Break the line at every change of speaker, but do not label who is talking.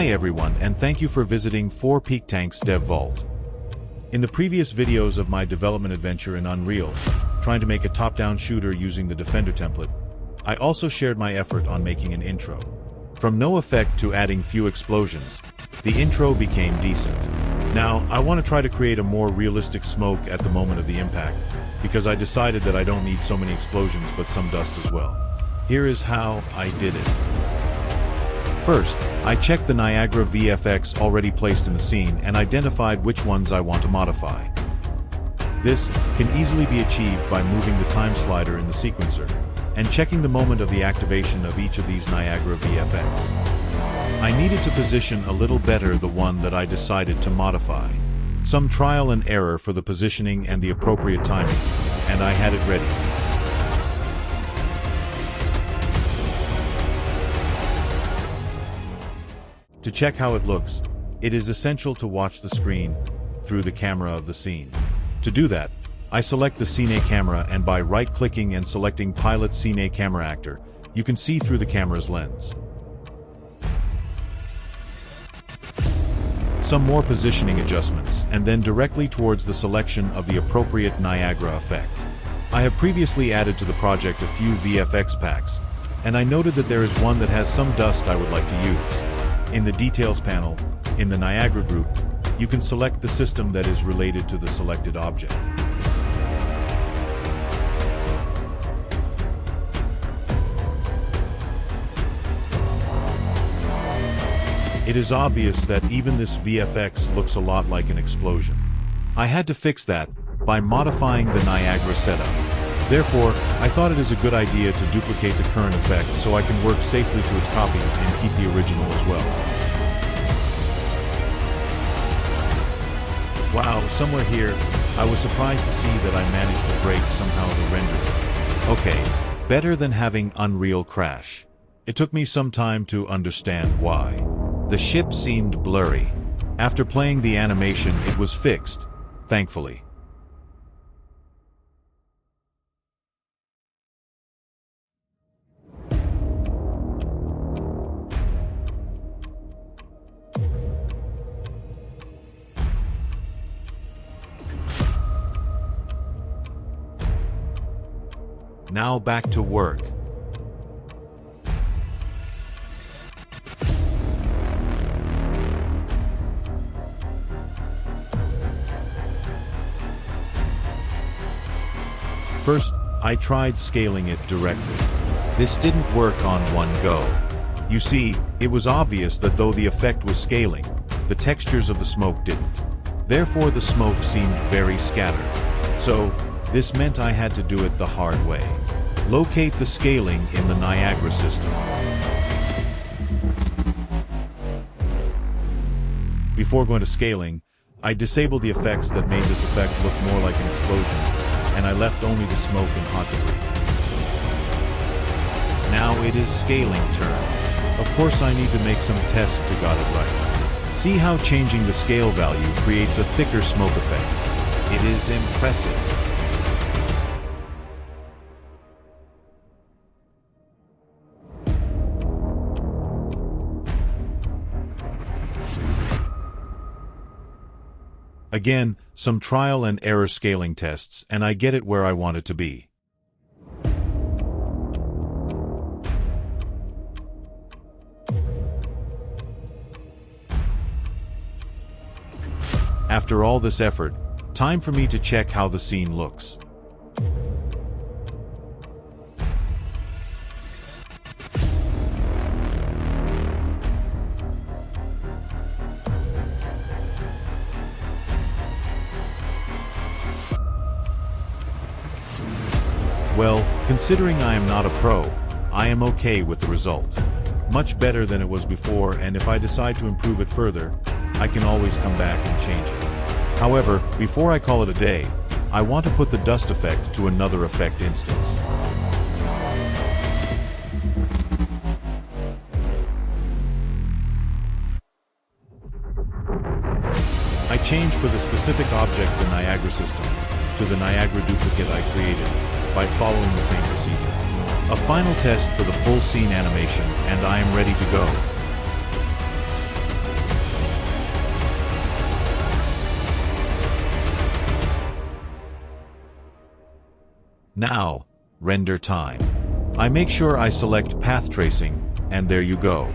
Hi everyone, and thank you for visiting 4Peaktank's Dev Vault. In the previous videos of my development adventure in Unreal, trying to make a top-down shooter using the Defender template, I also shared my effort on making an intro. From no effect to adding few explosions, the intro became decent. Now, I want to try to create a more realistic smoke at the moment of the impact, because I decided that I don't need so many explosions but some dust as well. Here is how I did it. First, I checked the Niagara VFX already placed in the scene and identified which ones I want to modify. This can easily be achieved by moving the time slider in the sequencer and checking the moment of the activation of each of these Niagara VFX. I needed to position a little better the one that I decided to modify. Some trial and error for the positioning and the appropriate timing, and I had it ready. To check how it looks, it is essential to watch the screen through the camera of the scene. To do that, I select the Scene camera, and by right-clicking and selecting Pilot Scene Camera Actor, you can see through the camera's lens. Some more positioning adjustments, and then directly towards the selection of the appropriate Niagara effect. I have previously added to the project a few VFX packs, and I noted that there is one that has some dust I would like to use. In the Details panel, in the Niagara group, you can select the system that is related to the selected object. It is obvious that even this VFX looks a lot like an explosion. I had to fix that by modifying the Niagara setup. Therefore, I thought it is a good idea to duplicate the current effect so I can work safely to its copy and keep the original as well. Wow, somewhere here, I was surprised to see that I managed to break somehow the rendering. Okay, better than having Unreal crash. It took me some time to understand why. The ship seemed blurry. After playing the animation, it was fixed, thankfully. Now back to work. First, I tried scaling it directly. This didn't work on one go. You see, it was obvious that though the effect was scaling, the textures of the smoke didn't. Therefore, the smoke seemed very scattered. So, this meant I had to do it the hard way. Locate the scaling in the Niagara system. Before going to scaling, I disabled the effects that made this effect look more like an explosion, and I left only the smoke and hot debris. Now it is scaling turn. Of course I need to make some tests to got it right. See how changing the scale value creates a thicker smoke effect. It is impressive. Again, some trial and error scaling tests, and I get it where I want it to be. After all this effort, time for me to check how the scene looks. Well, considering I am not a pro, I am okay with the result. Much better than it was before, and if I decide to improve it further, I can always come back and change it. However, before I call it a day, I want to put the dust effect to another effect instance. I changed for the specific object the Niagara system to the Niagara duplicate I created by following the same procedure. A final test for the full scene animation, and I am ready to go. Now, render time. I make sure I select path tracing, and there you go.